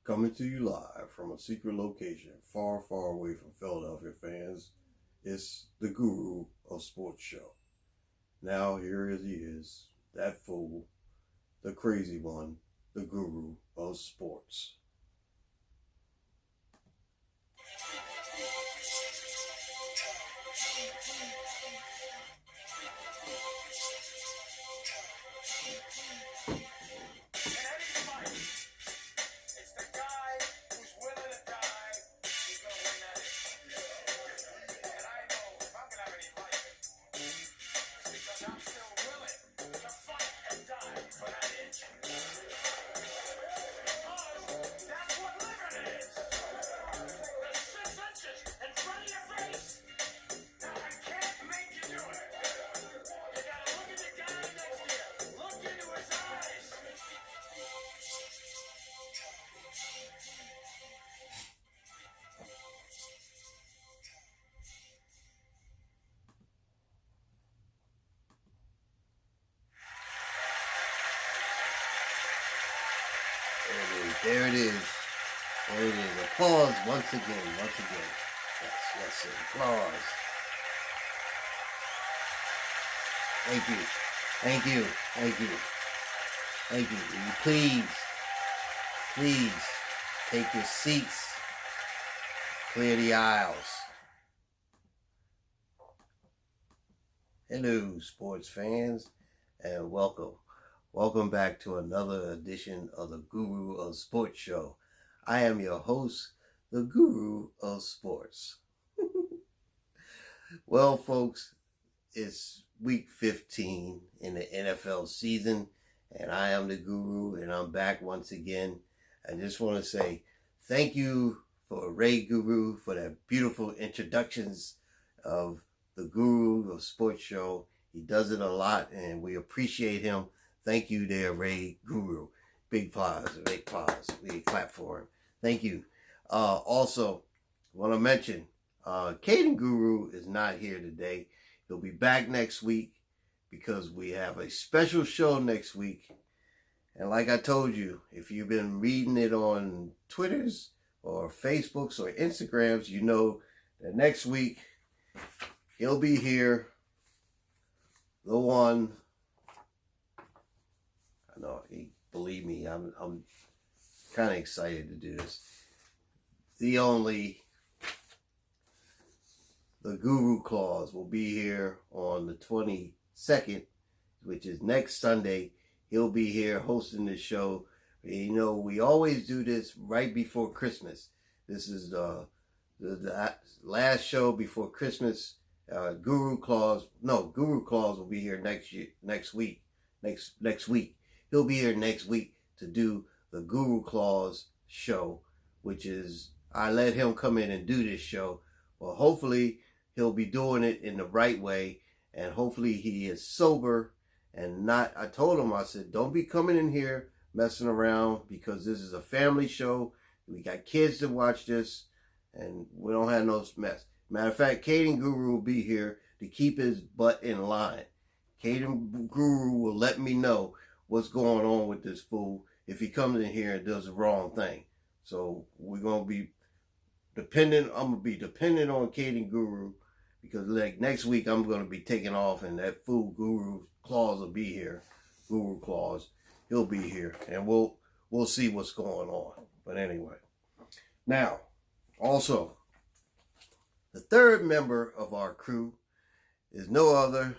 Coming to you live from a secret location far, far away from Philadelphia fans, it's the Guru of Sports Show. Now here he is, that fool, the crazy one, the Guru of Sports. There it is. There it is. Applause once again. Yes, sir. Applause. Thank you. Will you please take your seats. Clear the aisles. Hello, sports fans, and welcome. Welcome back to another edition of the Guru of Sports Show. I am your host, the Guru of Sports. Well, folks, it's week 15 in the NFL season, and I am the Guru, and I'm back once again. I just want to say thank you for Ray Guru for that beautiful introductions of the Guru of Sports Show. He does it a lot, and we appreciate him. Thank you there, Ray Guru. Big applause. We clap for him. Thank you. Also, want to mention, Caden Guru is not here today. He'll be back next week because we have a special show next week. And like I told you, if you've been reading it on Twitters or Facebooks or Instagrams, you know that next week he'll be here. The one... No, believe me, I'm kind of excited to do this. The GURU CLAUS will be here on the 22nd, which is next Sunday. He'll be here hosting the show. You know, we always do this right before Christmas. This is the last show before Christmas. GURU CLAUS will be here next week. He'll be here next week to do the GURU CLAUS show, which is, I let him come in and do this show. Well, hopefully he'll be doing it in the right way, and hopefully he is sober and not, I told him, I said, don't be coming in here messing around because this is a family show. We got kids to watch this, and we don't have no mess. Matter of fact, Caden Guru will be here to keep his butt in line. Caden Guru will let me know what's going on with this fool if he comes in here and does the wrong thing. So we're going to be dependent. I'm going to be dependent on Caden Guru because like next week I'm going to be taking off and that fool GURU CLAUS will be here. GURU CLAUS, he'll be here and we'll see what's going on. But anyway, now also the third member of our crew is no other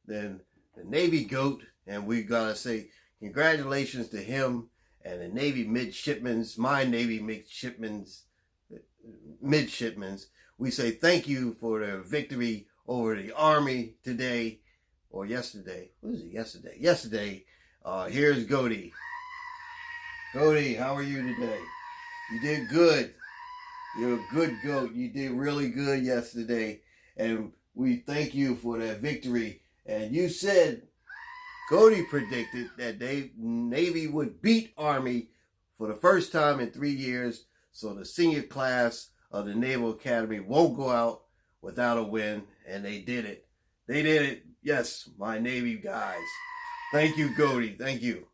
than the Navy GOAT, and we gotta say congratulations to him and the Navy midshipmans, my Navy midshipmans. We say thank you for their victory over the Army today, or yesterday. What is it, yesterday? Yesterday. Here's Goaty. Goaty, how are you today? You did good. You're a good goat. You did really good yesterday, and we thank you for that victory. And you said, Cody predicted that Navy would beat Army for the first time in 3 years, so the senior class of the Naval Academy won't go out without a win, and they did it. They did it. Yes, my Navy guys. Thank you, Cody. Thank you.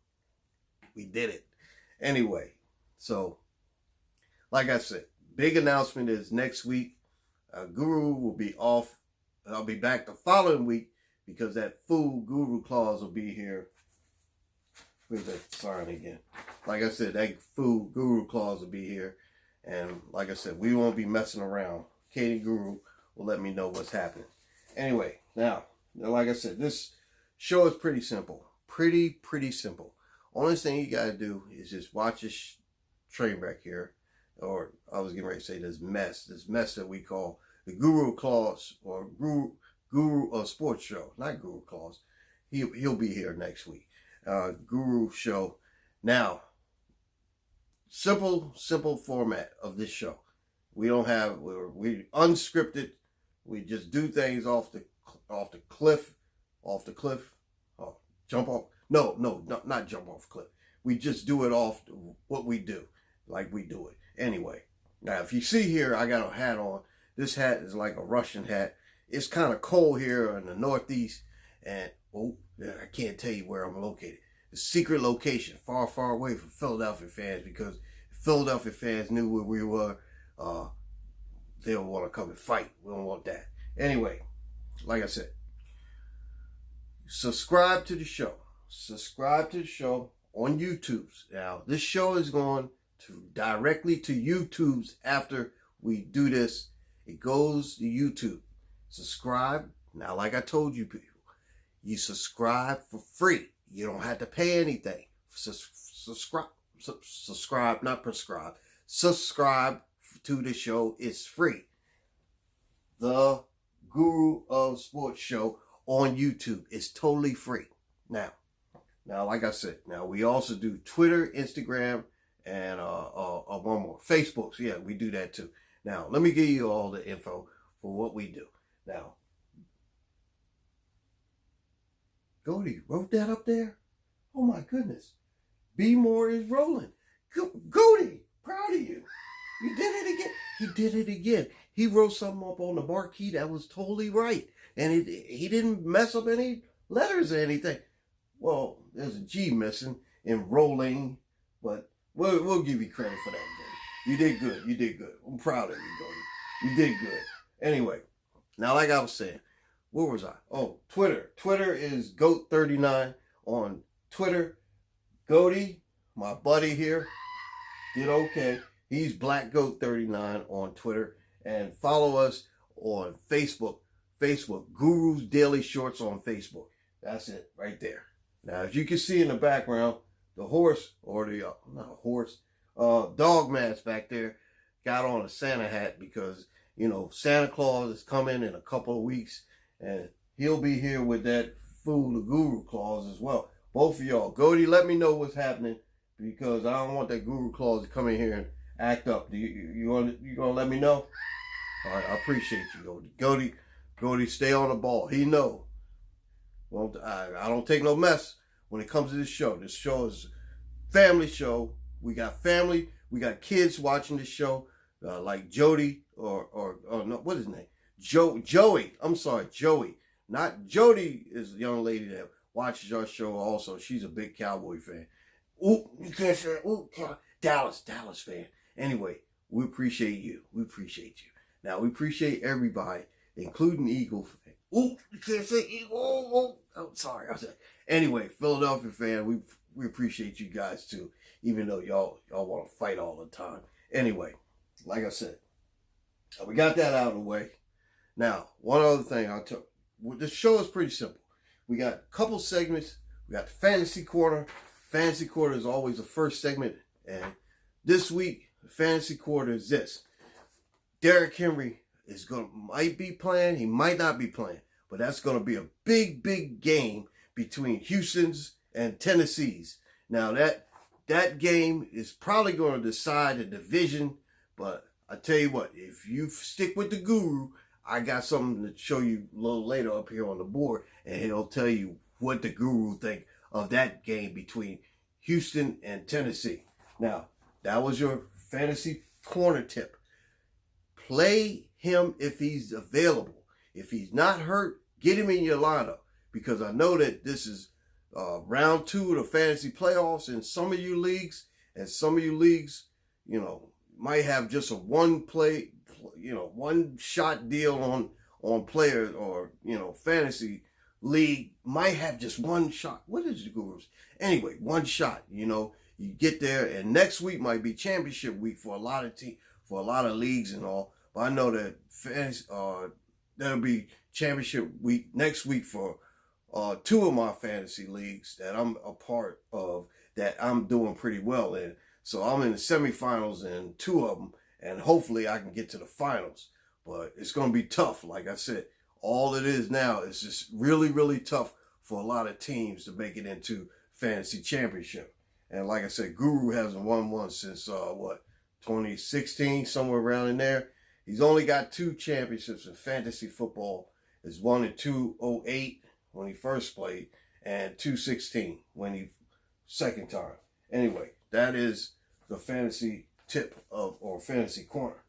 We did it. Anyway, so like I said, big announcement is next week. Guru will be off. I'll be back the following week because that fool Guru Claus will be here. Where's that sign again? Like I said, that fool Guru Claus will be here. And like I said, we won't be messing around. Katie Guru will let me know what's happening. Anyway, now, like I said, this show is pretty simple. Pretty simple. Only thing you got to do is just watch this train wreck here. Or I was getting ready to say this mess that we call the Guru Claus or Guru Sports Show. Not Guru Claus. He'll be here next week. Guru show. Now, simple format of this show. We unscripted. We just do things off the cliff. Oh, jump off. No, not jump off cliff. We just do it off what we do, like we do it. Anyway, now if you see here, I got a hat on. This hat is like a Russian hat. It's kind of cold here in the Northeast, and I can't tell you where I'm located. The secret location, far away from Philadelphia fans, because if Philadelphia fans knew where we were, they'll want to come and fight. We don't want that. Anyway, like I said, subscribe to the show. Subscribe to the show on YouTube. Now, this show is going directly to YouTube's after we do this. It goes to YouTube. Subscribe. Now, like I told you people, you subscribe for free. You don't have to pay anything. Subscribe, not prescribe. Subscribe to the show. It's free. The Guru of Sports Show on YouTube is totally free. Now, like I said, now we also do Twitter, Instagram, and one more, Facebook. So yeah, we do that too. Now, let me give you all the info for what we do. Now, Goldie wrote that up there? Oh my goodness. B More is rolling. Goldie, proud of you. You did it again. He did it again. He wrote something up on the marquee that was totally right. And he didn't mess up any letters or anything. Well, there's a G missing in rolling, but we'll give you credit for that, Goldie. You did good. You did good. I'm proud of you, Goldie. You did good. Anyway, now like I was saying, where was I? Oh, Twitter. Twitter is GOAT39 on Twitter. Goldie, my buddy here, did okay. He's Black Goat39 on Twitter. And follow us on Facebook. Guru's Daily Shorts on Facebook. That's it right there. Now, as you can see in the background, the horse, or the, not horse, dog mask back there got on a Santa hat because, you know, Santa Claus is coming in a couple of weeks. And he'll be here with that fool, the Guru Claus, as well. Both of y'all. Goldie, let me know what's happening because I don't want that Guru Claus to come in here and act up. You gonna let me know? All right, I appreciate you, Goldie. Goldie, stay on the ball. He know. Well, I don't take no mess when it comes to this show. This show is a family show. We got family. We got kids watching this show, like Jody or no, what is his name? Joey. I'm sorry, Joey. Not Jody is a young lady that watches our show also. She's a big Cowboy fan. Ooh, you can't say, ooh, Dallas fan. Anyway, we appreciate you. We appreciate you. Now, we appreciate everybody, including Eagle fan. Ooh, you can't say Eagle. Oh, sorry. Anyway, Philadelphia fan, we appreciate you guys too, even though y'all want to fight all the time. Anyway, like I said, we got that out of the way. Now, one other thing the show is pretty simple. We got a couple segments. We got the Fantasy Corner. Fantasy Corner is always the first segment. And this week, the Fantasy Corner is this. Derrick Henry might be playing. He might not be playing. But that's going to be a big game between Houston's and Tennessee's. Now, that game is probably going to decide the division. But I tell you what, if you stick with the Guru, I got something to show you a little later up here on the board, and he'll tell you what the Guru think of that game between Houston and Tennessee. Now, that was your Fantasy Corner tip. Play him if he's available. If he's not hurt, get him in your lineup, because I know that this is round 2 of the fantasy playoffs in some of you leagues, and some of you leagues, you know, might have just a one play, one shot deal on players, or fantasy league might have just one shot. What is the Gurus? Anyway, one shot. You get there, and next week might be championship week for a lot of for a lot of leagues and all. But I know that that'll be championship week next week for two of my fantasy leagues that I'm a part of, that I'm doing pretty well in. So I'm in the semifinals in two of them, and hopefully I can get to the finals. But it's going to be tough. Like I said, all it is now is just really, really tough for a lot of teams to make it into fantasy championship. And like I said, Guru hasn't won one since, 2016, somewhere around in there. He's only got 2 championships in fantasy football. It's one in 2008 when he first played, and 2016 when he second time. Anyway, that is the fantasy tip or fantasy corner.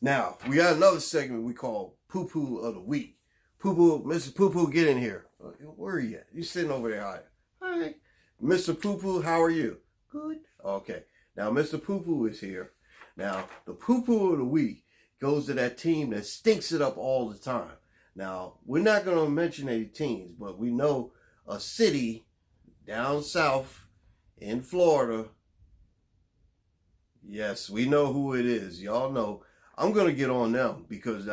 Now, we got another segment we call Poo Poo of the Week. Poo Poo, Mr. Poo Poo, get in here. Where are you at? You sitting over there hiding. Hi. Mr. Poo Poo, how are you? Good. Okay. Now, Mr. Poo Poo is here. Now, the Poo Poo of the Week goes to that team that stinks it up all the time. Now, we're not going to mention any teams, but we know a city down south in Florida. Yes, we know who it is. Y'all know. I'm going to get on them because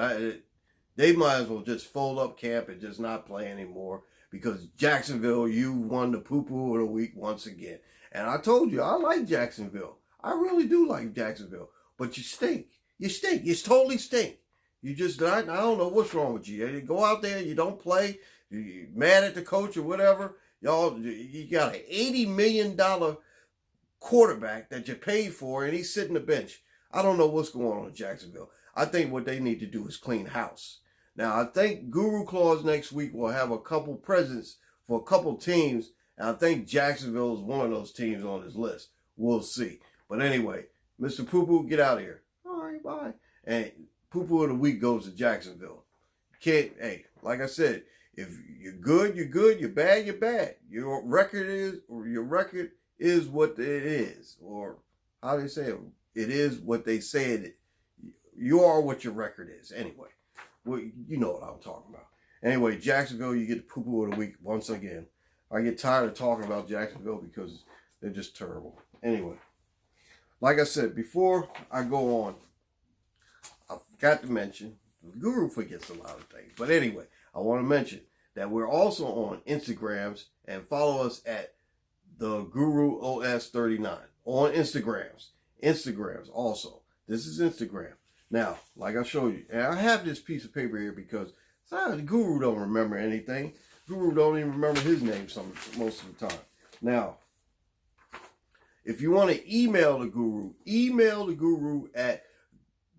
they might as well just fold up camp and just not play anymore, because Jacksonville, you won the Poo Poo of the Week once again. And I told you, I like Jacksonville. I really do like Jacksonville. But you stink. You stink. You totally stink. You just, I don't know what's wrong with you. You go out there, you don't play, you're mad at the coach or whatever. Y'all, you got an $80 million quarterback that you paid for, and he's sitting the bench. I don't know what's going on in Jacksonville. I think what they need to do is clean house. Now, I think Guru Claus next week will have a couple presents for a couple teams, and I think Jacksonville is one of those teams on his list. We'll see. But anyway, Mr. Poo Poo, get out of here. All right, bye. And Poo Poo of the Week goes to Jacksonville. Hey, like I said, if you're good, you're good. You're bad, you're bad. Your record is what it is. Or how they say it? It is what they say it is. You are what your record is. Anyway, well, you know what I'm talking about. Anyway, Jacksonville, you get the Poo Poo of the Week once again. I get tired of talking about Jacksonville because they're just terrible. Anyway, like I said, before I go on, I forgot to mention, the Guru forgets a lot of things. But anyway, I want to mention that we're also on Instagrams, and follow us at the Guru OS 39 on Instagrams also. This is Instagram. Now, like I showed you, and I have this piece of paper here because the Guru don't remember anything. Guru don't even remember his name most of the time. Now, if you want to email the Guru at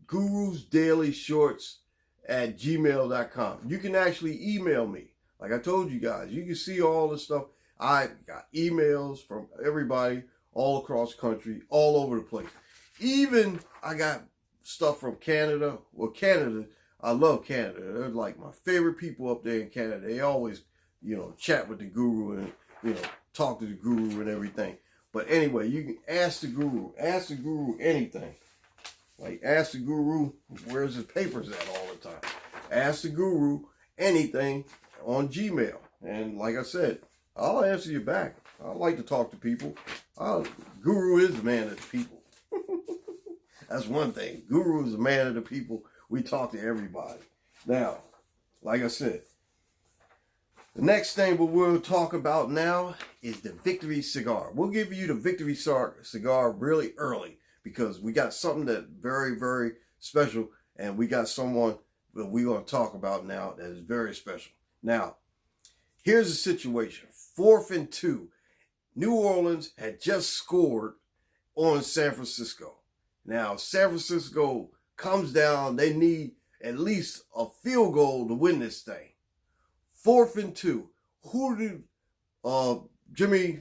gurusdailyshorts@gmail.com. You can actually email me. Like I told you guys, you can see all the stuff. I got emails from everybody all across the country, all over the place. Even I got stuff from Canada. Well, Canada, I love Canada. They're like my favorite people up there in Canada. They always, chat with the Guru and, talk to the Guru and everything. But anyway, you can ask the Guru anything. Like, ask the Guru, where's his papers at all the time? Ask the Guru anything on Gmail. And like I said, I'll answer you back. I like to talk to people. Guru is the man of the people. That's one thing. Guru is the man of the people. We talk to everybody. Now, like I said, the next thing we'll talk about now is the Victory Cigar. We'll give you the Victory Cigar really early because we got something that's very, very special, and we got someone that we're going to talk about now that is very special. Now, here's the situation. 4th and 2. New Orleans had just scored on San Francisco. Now, San Francisco comes down. They need at least a field goal to win this thing. 4th and 2. Who did Jimmy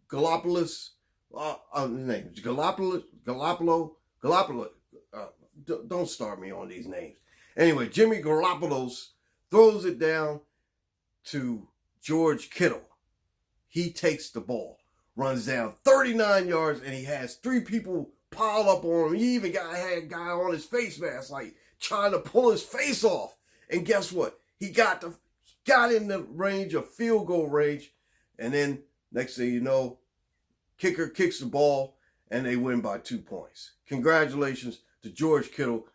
Galopoulos? His name is Galopoulos. Don't start me on these names. Anyway, Jimmy Galopoulos throws it down to George Kittle. He takes the ball, runs down 39 yards, and he has 3 people piled up on him. He even had a guy on his face mask, like trying to pull his face off. And guess what? He got in the range of field goal range. And then next thing you know, kicker kicks the ball and they win by 2 points. Congratulations to George Kittle.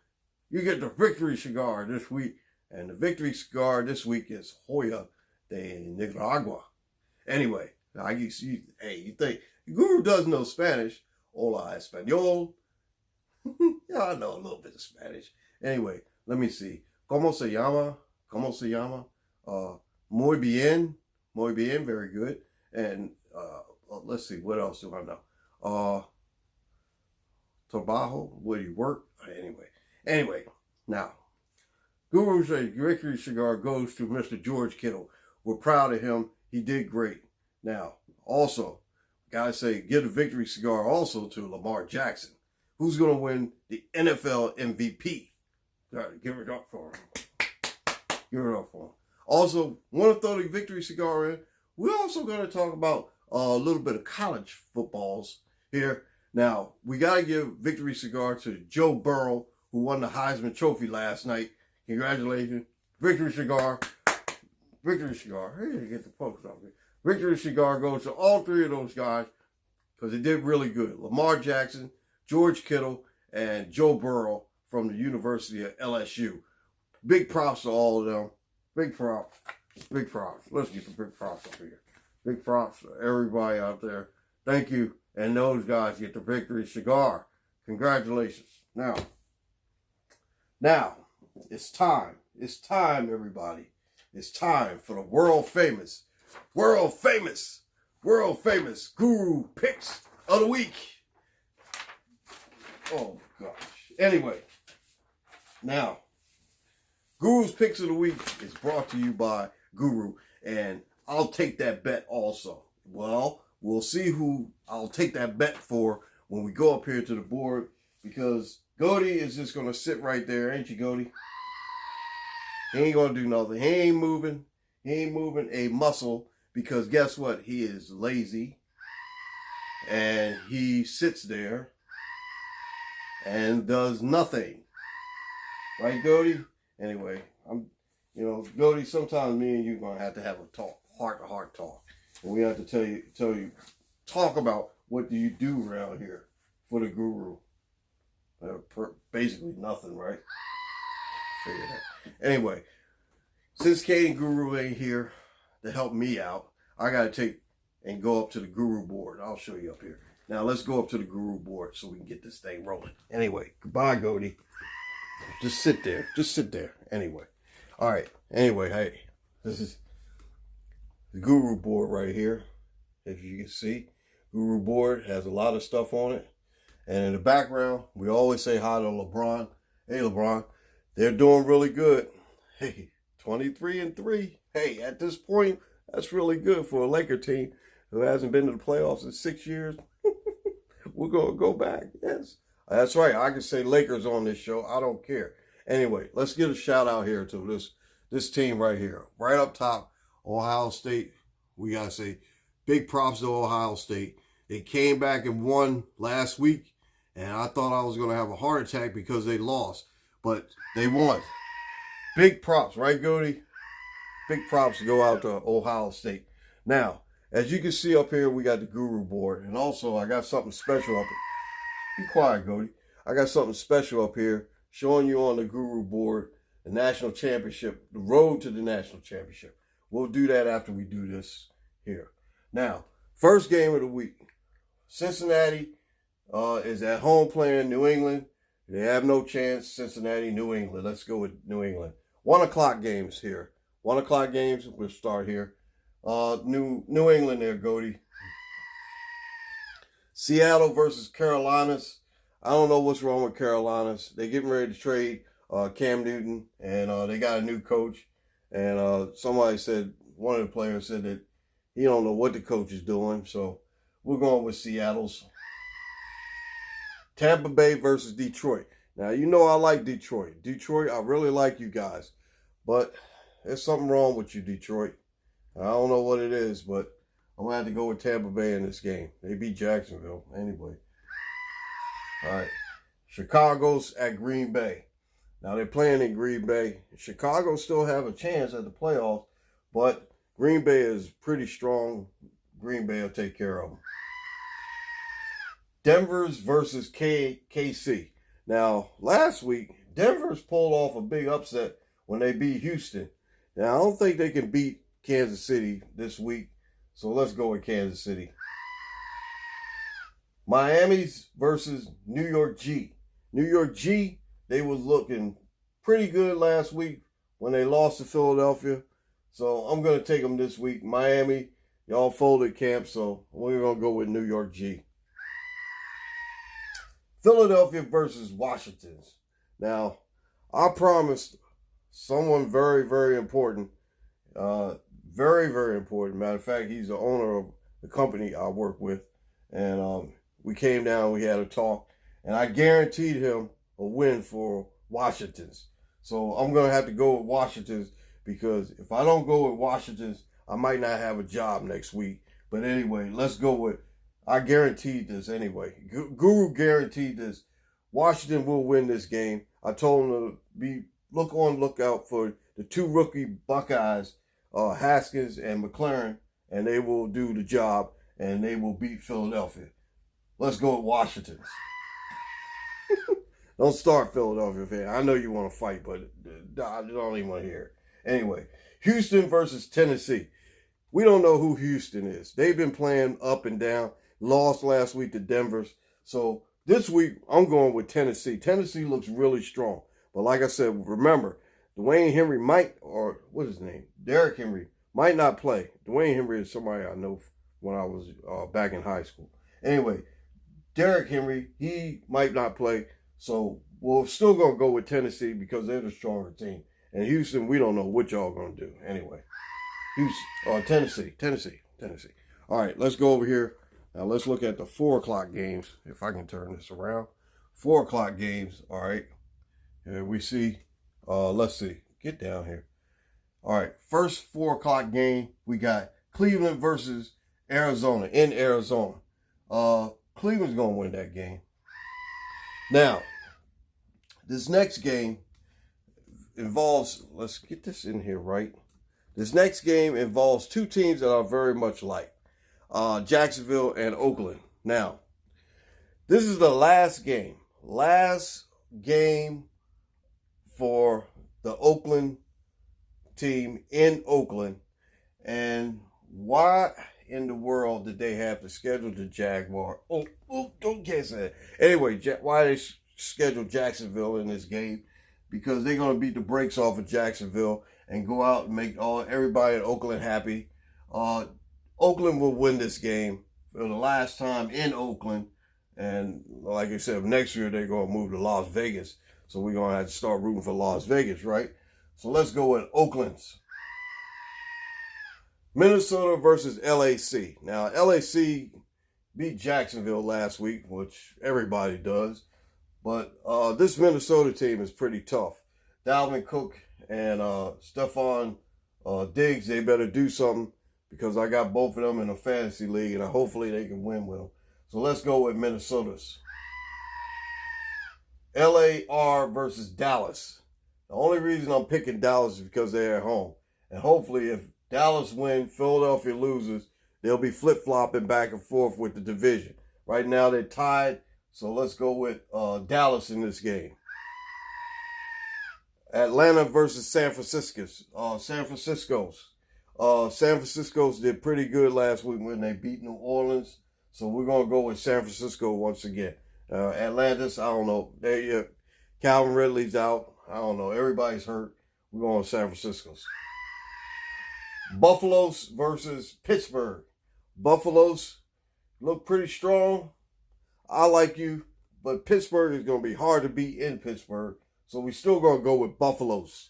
You get the victory cigar this week. And the victory cigar this week is Hoya de Nicaragua. Anyway, you think Guru does know Spanish. Hola español. Yeah, I know a little bit of Spanish. Anyway, let me see. ¿Cómo se llama? ¿Cómo se llama? Muy bien. Muy bien. Very good. And let's see. What else do I know? Trabajo. Where do you work? Anyway. Now, Guru's victory cigar goes to Mr. George Kittle. We're proud of him. He did great. Now, also, guys say give a victory cigar also to Lamar Jackson, who's going to win the NFL MVP. Give it up for him. Give it up for him. Also, want to throw the victory cigar in. We're also going to talk about a little bit of college footballs here. Now, we got to give victory cigar to Joe Burrow, who won the Heisman Trophy last night. Congratulations. Victory cigar. Victory cigar. Hey, get the post off here. Victory cigar goes to all three of those guys because they did really good. Lamar Jackson, George Kittle, and Joe Burrow from the University of LSU. Big props to all of them. Big props. Big props. Let's get the big props up here. Big props to everybody out there. Thank you. And those guys get the victory cigar. Congratulations. Now, it's time. It's time, everybody. It's time for the world famous Guru Picks of the Week. Oh, gosh. Anyway, now, Guru's Picks of the Week is brought to you by Guru, and I'll take that bet also. Well, we'll see who I'll take that bet for when we go up here to the board, because Goody is just going to sit right there, ain't you, Goody? He ain't going to do nothing. He ain't moving. He ain't moving a muscle, because guess what? He is lazy, and he sits there and does nothing. Right, Goody? Anyway, Goody, sometimes me and you are going to have a talk, heart-to-heart talk. And we have to talk about what do you do around here for the Guru. Basically nothing, right? Figure that. Anyway, since Kate and Guru ain't here to help me out, I got to take and go up to the Guru board. I'll show you up here. Now, let's go up to the Guru board so we can get this thing rolling. Anyway, goodbye, Goody. Just sit there. Just sit there. Anyway. All right. Anyway, hey, this is the Guru board right here. As you can see, Guru board has a lot of stuff on it. And in the background, we always say hi to LeBron. Hey, LeBron, they're doing really good. Hey, 23-3. Hey, at this point, that's really good for a Laker team who hasn't been to the playoffs in 6 years. We're going to go back. Yes, that's right. I can say Lakers on this show. I don't care. Anyway, let's give a shout out here to this team right here. Right up top, Ohio State. We got to say big props to Ohio State. They came back and won last week, and I thought I was going to have a heart attack because they lost, but they won. Big props, right, Goody? Big props go out to Ohio State. Now, as you can see up here, we got the Guru board, and also I got something special up here. Be quiet, Goody. I got something special up here showing you on the Guru board the national championship, the road to the national championship. We'll do that after we do this here. Now, first game of the week. Cincinnati is at home playing New England. They have no chance. Cincinnati, New England. Let's go with New England. 1 o'clock games here. 1 o'clock games. We'll start here. New England there, Goody. Seattle versus Carolinas. I don't know what's wrong with Carolinas. They're getting ready to trade Cam Newton, and they got a new coach. And somebody said, one of the players said that he don't know what the coach is doing. So we're going with Seattle's. Tampa Bay versus Detroit. Now, you know I like Detroit. Detroit, I really like you guys. But there's something wrong with you, Detroit. I don't know what it is, but I'm going to have to go with Tampa Bay in this game. They beat Jacksonville anyway. All right. Chicago's at Green Bay. Now they're playing in Green Bay. Chicago still have a chance at the playoffs, but Green Bay is pretty strong. Green Bay will take care of them. Denver's versus KC. Now, last week, Denver's pulled off a big upset when they beat Houston. Now, I don't think they can beat Kansas City this week, so let's go with Kansas City. Miami's versus New York G. New York G, they was looking pretty good last week when they lost to Philadelphia. So I'm going to take them this week. Miami, y'all folded camp, so we're going to go with New York G. Philadelphia versus Washington. Now, I promised someone very, very important. Very, very important. Matter of fact, he's the owner of the company I work with. And we came down, we had a talk. And I guaranteed him a win for Washington's. So I'm going to have to go with Washington's because if I don't go with Washington's, I might not have a job next week. But anyway, let's go with, I guaranteed this anyway. Guru guaranteed this. Washington will win this game. I told him to look out for the two rookie Buckeyes, Haskins and McLaren, and they will do the job and they will beat Philadelphia. Let's go with Washington's. Don't start, Philadelphia fan. I know you want to fight, but I don't even want to hear it. Anyway, Houston versus Tennessee. We don't know who Houston is. They've been playing up and down. Lost last week to Denver's. So this week, I'm going with Tennessee. Tennessee looks really strong. But like I said, remember, Dwayne Henry might, or what's his name? Derrick Henry might not play. Dwayne Henry is somebody I know when I was back in high school. Anyway, Derrick Henry, he might not play. So we're still going to go with Tennessee because they're the stronger team. And Houston, we don't know what y'all going to do. Anyway, Tennessee. All right, let's go over here. Now let's look at the 4 o'clock games. If I can turn this around. 4 o'clock games. All right. Here we see. Let's see. Get down here. All right. First 4 o'clock game, we got Cleveland versus Arizona in Arizona. Cleveland's going to win that game. Now, this next game involves, let's get this in here right. This next game involves two teams that I very much like, Jacksonville and Oakland. Now, this is the last game for the Oakland team in Oakland. And why in the world did they have to schedule the Jaguar? Don't guess that. Anyway, why they scheduled Jacksonville in this game? Because they're going to beat the brakes off of Jacksonville and go out and make everybody in Oakland happy. Oakland will win this game for the last time in Oakland. And like I said, next year they're going to move to Las Vegas. So we're going to have to start rooting for Las Vegas, right? So let's go with Oakland's. Minnesota versus LAC. Now, LAC beat Jacksonville last week, which everybody does. But this Minnesota team is pretty tough. Dalvin Cook and Stephon Diggs, they better do something because I got both of them in a fantasy league, and hopefully they can win with them. So let's go with Minnesota's. LAR versus Dallas. The only reason I'm picking Dallas is because they're at home. And hopefully if Dallas wins, Philadelphia loses, they'll be flip-flopping back and forth with the division. Right now they're tied, so let's go with Dallas in this game. Atlanta versus San Francisco. San Francisco's did pretty good last week when they beat New Orleans, so we're going to go with San Francisco once again. Atlantis, I don't know. Calvin Ridley's out. I don't know. Everybody's hurt. We're going with San Francisco's. Buffalo's versus Pittsburgh. Buffalo's look pretty strong. I like you, but Pittsburgh is going to be hard to beat in Pittsburgh, so we're still going to go with Buffalo's.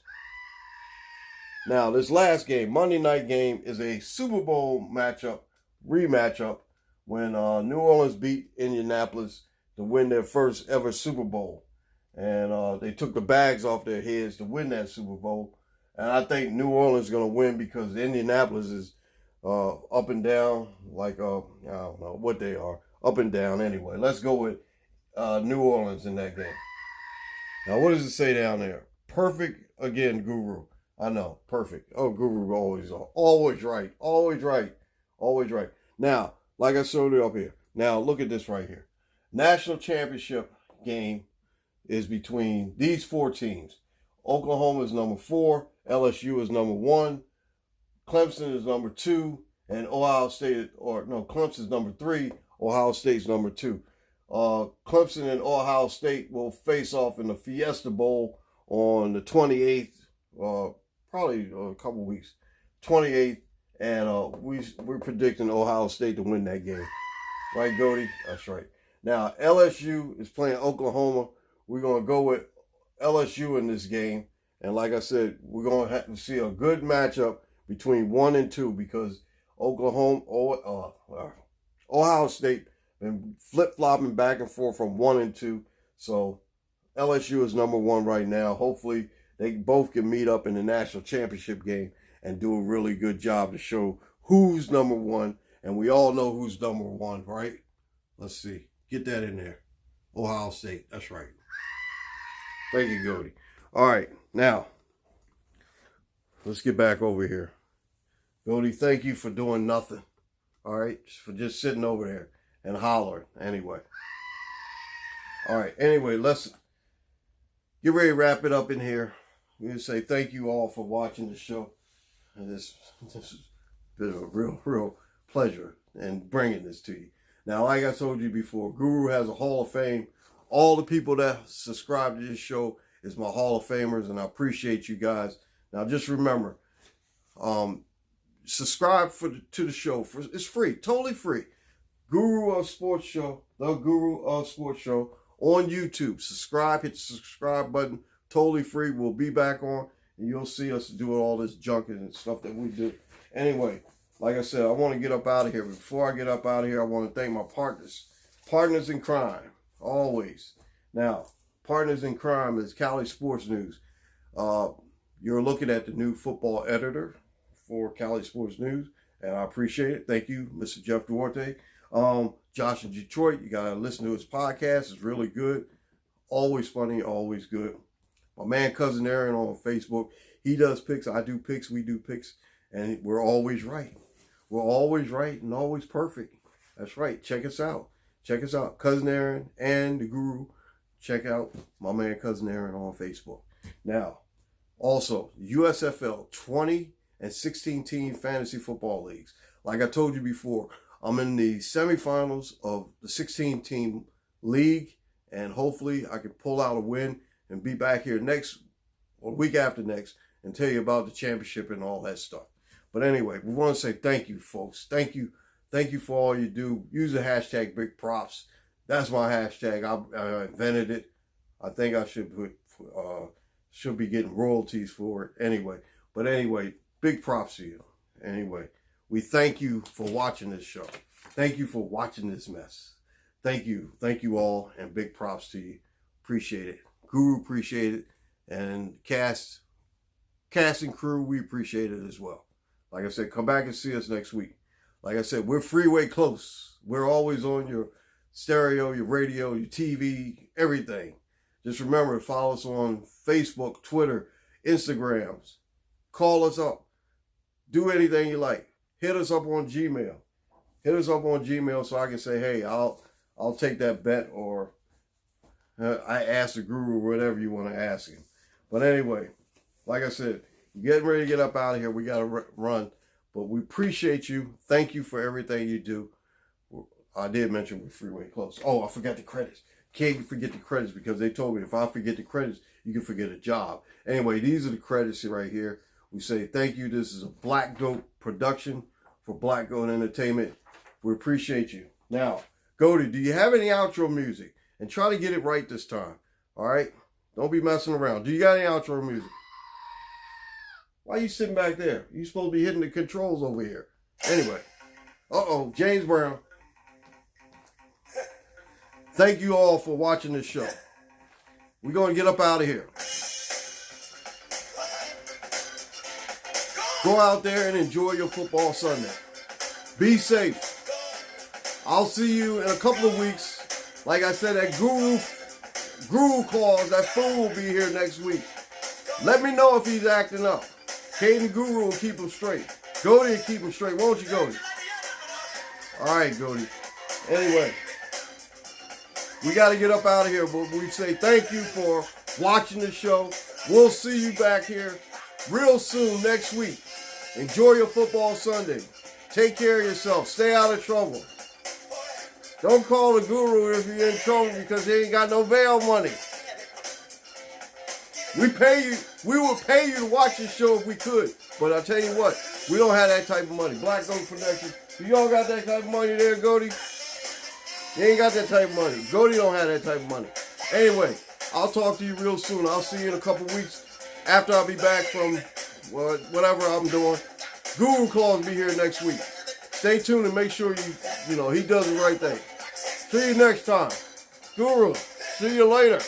Now, this last game, Monday night game, is a Super Bowl rematchup, when New Orleans beat Indianapolis to win their first ever Super Bowl. And they took the bags off their heads to win that Super Bowl. And I think New Orleans is going to win because Indianapolis is up and down, like, I don't know what they are, up and down anyway. Let's go with New Orleans in that game. Now, what does it say down there? Perfect again, Guru. I know, perfect. Oh, Guru always right, always right, always right. Now, like I showed you up here. Now, look at this right here. National championship game is between these four teams. Oklahoma is number 4, LSU is number 1, Clemson is number 2, and Clemson is number 3, Ohio State's number 2. Clemson and Ohio State will face off in the Fiesta Bowl on the 28th, probably a couple weeks, 28th, and we're predicting Ohio State to win that game. Right, Goldie? That's right. Now, LSU is playing Oklahoma. We're going to go with LSU in this game. And like I said, we're going to have to see a good matchup between 1 and 2 because Ohio State been flip-flopping back and forth from 1 and 2. So LSU is number 1 right now. Hopefully they both can meet up in the national championship game and do a really good job to show who's number 1. And we all know who's number 1, right? Let's see. Get that in there. Ohio State. That's right. Thank you, Goldie. All right. Now, let's get back over here. Goldie, thank you for doing nothing. All right? For just sitting over there and hollering. Anyway. All right. Anyway, let's get ready to wrap it up in here. I'm going to say thank you all for watching the show. And this has been a real pleasure in bringing this to you. Now, like I told you before, Guru has a Hall of Fame. All the people that subscribe to this show is my Hall of Famers, and I appreciate you guys. Now, just remember, subscribe to the show. It's free, totally free. Guru of Sports Show, the Guru of Sports Show on YouTube. Subscribe, hit the subscribe button, totally free. We'll be back on, and you'll see us doing all this junk and stuff that we do. Anyway, like I said, I want to get up out of here. Before I get up out of here, I want to thank my partners in crime, always. Now, partners in crime is Cali Sports News. You're looking at the new football editor for Cali Sports News, and I appreciate it. Thank you, Mr. Jeff Duarte. Josh in Detroit, you got to listen to his podcast. It's really good. Always funny, always good. My man, Cousin Aaron on Facebook, he does picks. I do picks. We do picks, and we're always right. We're always right and always perfect. That's right. Check us out. Check us out. Cousin Aaron and the Guru. Check out my man Cousin Aaron on Facebook. Now, also, USFL 20 and 16 team fantasy football leagues. Like I told you before, I'm in the semifinals of the 16 team league, and hopefully I can pull out a win and be back here week after next and tell you about the championship and all that stuff. But anyway, we want to say thank you, folks. Thank you. Thank you for all you do. Use the hashtag Big Props. That's my hashtag. I invented it. I think I should be getting royalties for it anyway. But anyway, big props to you. Anyway, we thank you for watching this show. Thank you for watching this mess. Thank you. Thank you all, and big props to you. Appreciate it. Guru appreciate it. And cast and crew, we appreciate it as well. Like I said, come back and see us next week. Like I said, we're freeway close. We're always on your stereo, your radio, your TV, everything. Just remember to follow us on Facebook, Twitter, Instagrams. Call us up. Do anything you like. Hit us up on Gmail. Hit us up on Gmail so I can say, hey, I'll take that bet, or I ask the Guru, whatever you want to ask him. But anyway, like I said, getting ready to get up out of here. We got to run. But we appreciate you. Thank you for everything you do. I did mention we're freeway close. Oh, I forgot the credits. Can't forget the credits because they told me if I forget the credits, you can forget a job. Anyway, these are the credits right here. We say thank you. This is a Black Goat production for Black Goat Entertainment. We appreciate you. Now, Goaty, do you have any outro music? And try to get it right this time. All right? Don't be messing around. Do you got any outro music? Why are you sitting back there? You're supposed to be hitting the controls over here. Anyway. Uh-oh, James Brown. Thank you all for watching this show. We're going to get up out of here. Go out there and enjoy your football Sunday. Be safe. I'll see you in a couple of weeks Like I said, that Guru Claus, that fool will be here next week. Let me know if he's acting up. Caden Guru will keep him straight. Goldie will keep him straight. Won't you, Goldie? All right, Goldie. Anyway, we got to get up out of here, but we say thank you for watching the show. We'll see you back here real soon next week. Enjoy your football Sunday. Take care of yourself. Stay out of trouble. Don't call the guru if you're in trouble because he ain't got no bail money. We would pay you to watch this show if we could. But I'll tell you what, we don't have that type of money. Black Gold Production. You all got that type of money there, Goldie? You ain't got that type of money. Goldie don't have that type of money. Anyway, I'll talk to you real soon. I'll see you in a couple weeks after I'll be back from whatever I'm doing. Guru Claus will be here next week. Stay tuned and make sure he does the right thing. See you next time. Guru, see you later.